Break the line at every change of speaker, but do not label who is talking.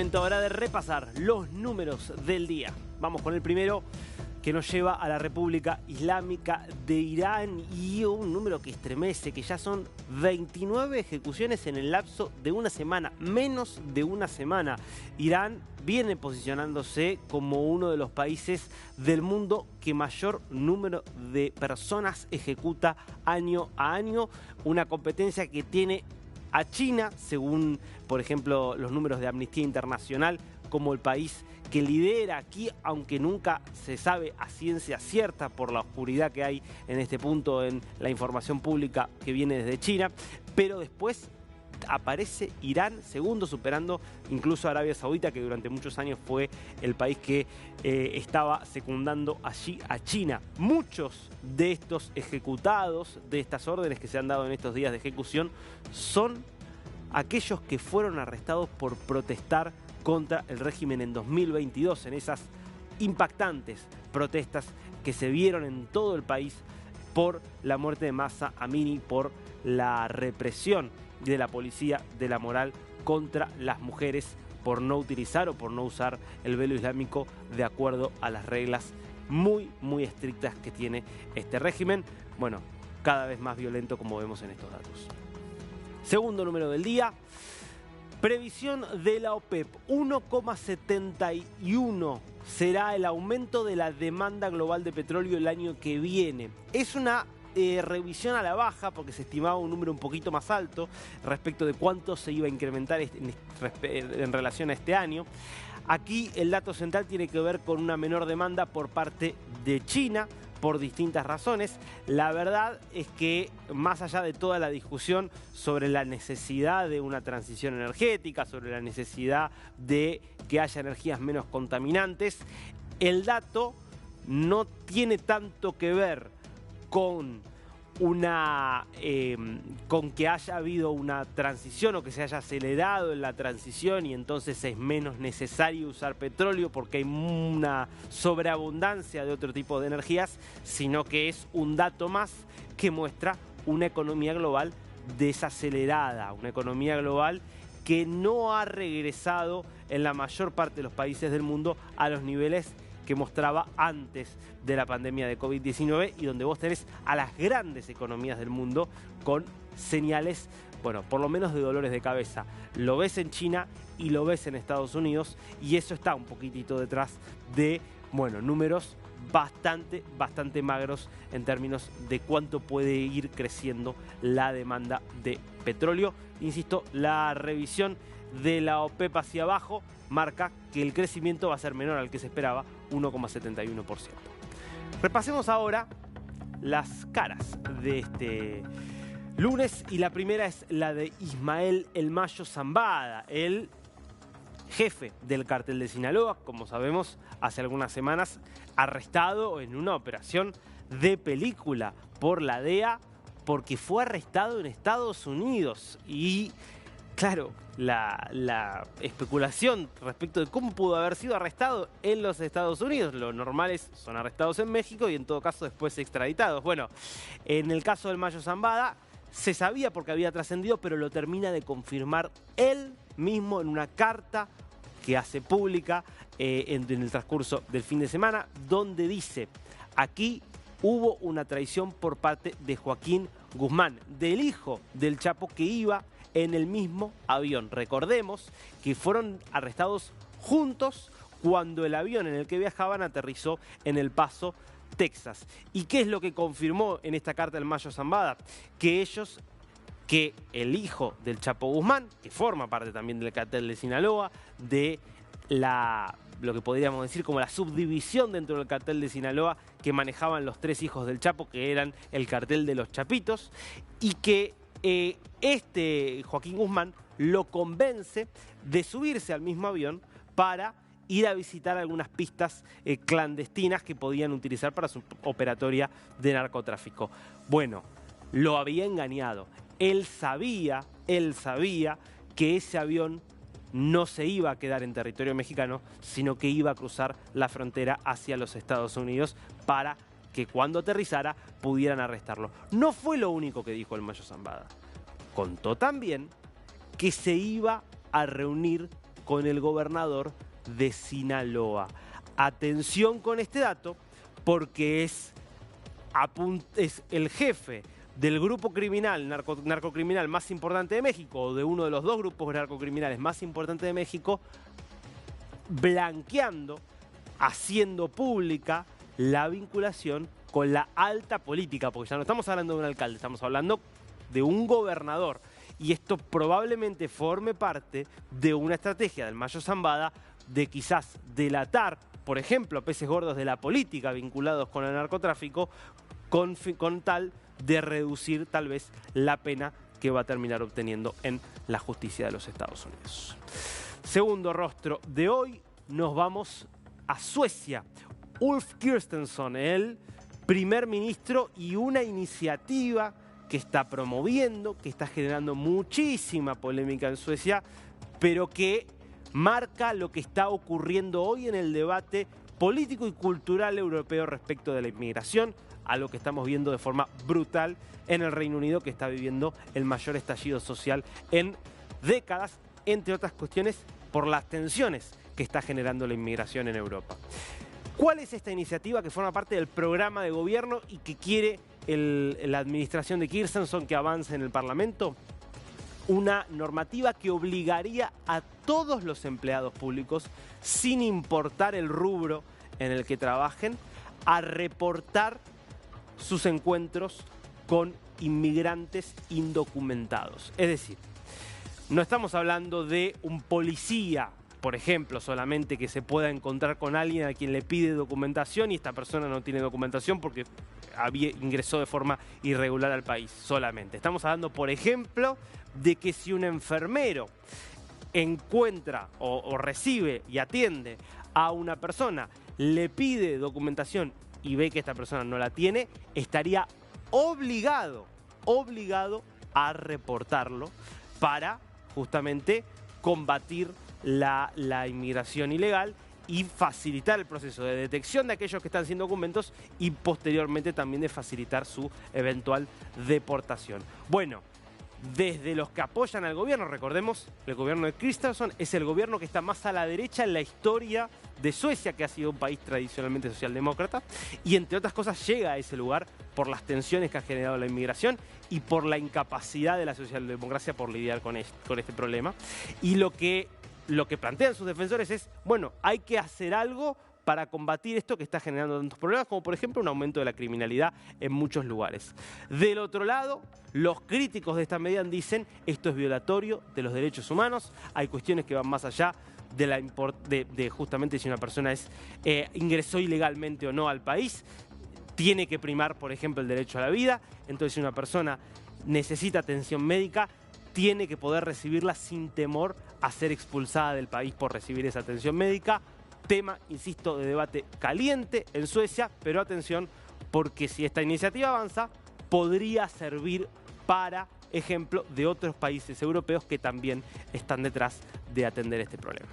Momento ahora de repasar los números del día. Vamos con el primero, que nos lleva a la República Islámica de Irán y un número que estremece, que ya son 29 ejecuciones en el lapso de una semana, menos de una semana. Irán viene posicionándose como uno de los países del mundo que mayor número de personas ejecuta año a año, una competencia que tiene a China, según, por ejemplo, los números de Amnistía Internacional, como el país que lidera aquí, aunque nunca se sabe a ciencia cierta por la oscuridad que hay en este punto en la información pública que viene desde China, pero después aparece Irán segundo, superando incluso a Arabia Saudita, que durante muchos años fue el país que estaba secundando allí a China. Muchos de estos ejecutados, de estas órdenes que se han dado en estos días de ejecución, son aquellos que fueron arrestados por protestar contra el régimen en 2022, en esas impactantes protestas que se vieron en todo el país por la muerte de Mahsa Amini, por la represión de la policía de la moral contra las mujeres por no utilizar o por no usar el velo islámico de acuerdo a las reglas muy estrictas que tiene este régimen. Bueno, cada vez más violento, como vemos en estos datos. Segundo número del día. Previsión de la OPEP, 1,71 será el aumento de la demanda global de petróleo el año que viene. Es una revisión a la baja porque se estimaba un número un poquito más alto respecto de cuánto se iba a incrementar en relación a este año. Aquí el dato central tiene que ver con una menor demanda por parte de China, por distintas razones. La verdad es que más allá de toda la discusión sobre la necesidad de una transición energética, sobre la necesidad de que haya energías menos contaminantes, el dato no tiene tanto que ver con con que haya habido una transición o que se haya acelerado en la transición y entonces es menos necesario usar petróleo porque hay una sobreabundancia de otro tipo de energías, sino que es un dato más que muestra una economía global desacelerada, una economía global que no ha regresado en la mayor parte de los países del mundo a los niveles que mostraba antes de la pandemia de COVID-19 y donde vos tenés a las grandes economías del mundo con señales, bueno, por lo menos de dolores de cabeza. Lo ves en China y lo ves en Estados Unidos y eso está un poquitito detrás de, bueno, números bastante magros en términos de cuánto puede ir creciendo la demanda de petróleo. Insisto, la revisión de la OPEP hacia abajo marca que el crecimiento va a ser menor al que se esperaba, 1,71%. Repasemos ahora las caras de este lunes y la primera es la de Ismael El Mayo Zambada, el jefe del cártel de Sinaloa, como sabemos, hace algunas semanas arrestado en una operación de película por la DEA porque fue arrestado en Estados Unidos y claro, la especulación respecto de cómo pudo haber sido arrestado en los Estados Unidos. Lo normal son arrestados en México y en todo caso después extraditados. Bueno, en el caso del Mayo Zambada se sabía porque había trascendido, pero lo termina de confirmar él mismo en una carta que hace pública en el transcurso del fin de semana, donde dice: aquí hubo una traición por parte de Joaquín Guzmán, del hijo del Chapo, que iba en el mismo avión. Recordemos que fueron arrestados juntos cuando el avión en el que viajaban aterrizó en El Paso, Texas. ¿Y qué es lo que confirmó en esta carta del Mayo Zambada? Que el hijo del Chapo Guzmán, que forma parte también del cartel de Sinaloa, de lo que podríamos decir como la subdivisión dentro del cartel de Sinaloa que manejaban los tres hijos del Chapo, que eran el cartel de los Chapitos, y que este Joaquín Guzmán lo convence de subirse al mismo avión para ir a visitar algunas pistas clandestinas que podían utilizar para su operatoria de narcotráfico. Bueno, lo había engañado. Él sabía que ese avión no se iba a quedar en territorio mexicano, sino que iba a cruzar la frontera hacia los Estados Unidos para que cuando aterrizara pudieran arrestarlo. No fue lo único que dijo el Mayo Zambada. Contó también que se iba a reunir con el gobernador de Sinaloa. Atención con este dato, porque es el jefe del grupo criminal, narcocriminal más importante de México, o de uno de los dos grupos narcocriminales más importantes de México, blanqueando, haciendo pública la vinculación con la alta política, porque ya no estamos hablando de un alcalde, estamos hablando de un gobernador. Y esto probablemente forme parte de una estrategia del Mayo Zambada de quizás delatar, por ejemplo, a peces gordos de la política vinculados con el narcotráfico, con tal de reducir tal vez la pena que va a terminar obteniendo en la justicia de los Estados Unidos. Segundo rostro de hoy, nos vamos a Suecia. Ulf Kristersson, el primer ministro, y una iniciativa que está promoviendo, que está generando muchísima polémica en Suecia, pero que marca lo que está ocurriendo hoy en el debate político y cultural europeo respecto de la inmigración, a lo que estamos viendo de forma brutal en el Reino Unido, que está viviendo el mayor estallido social en décadas, entre otras cuestiones por las tensiones que está generando la inmigración en Europa. ¿Cuál es esta iniciativa que forma parte del programa de gobierno y que quiere la administración de Kristersson que avance en el Parlamento? Una normativa que obligaría a todos los empleados públicos, sin importar el rubro en el que trabajen, a reportar sus encuentros con inmigrantes indocumentados. Es decir, no estamos hablando de un policía, por ejemplo, solamente que se pueda encontrar con alguien a quien le pide documentación y esta persona no tiene documentación porque ingresó de forma irregular al país solamente. Estamos hablando, por ejemplo, de que si un enfermero encuentra o recibe y atiende a una persona, le pide documentación y ve que esta persona no la tiene, estaría obligado a reportarlo para justamente combatir la inmigración ilegal y facilitar el proceso de detección de aquellos que están sin documentos y posteriormente también de facilitar su eventual deportación. Bueno, desde los que apoyan al gobierno, recordemos, el gobierno de Kristersson es el gobierno que está más a la derecha en la historia de Suecia, que ha sido un país tradicionalmente socialdemócrata, y entre otras cosas llega a ese lugar por las tensiones que ha generado la inmigración y por la incapacidad de la socialdemocracia por lidiar con este problema. Y lo que plantean sus defensores es, bueno, hay que hacer algo para combatir esto que está generando tantos problemas, como por ejemplo un aumento de la criminalidad en muchos lugares. Del otro lado, los críticos de esta medida dicen esto es violatorio de los derechos humanos, hay cuestiones que van más allá de justamente si una persona ingresó ilegalmente o no al país, tiene que primar, por ejemplo, el derecho a la vida. Entonces, si una persona necesita atención médica, tiene que poder recibirla sin temor a ser expulsada del país por recibir esa atención médica. Tema, insisto, de debate caliente en Suecia, pero atención, porque si esta iniciativa avanza, podría servir para ejemplo de otros países europeos que también están detrás de atender este problema.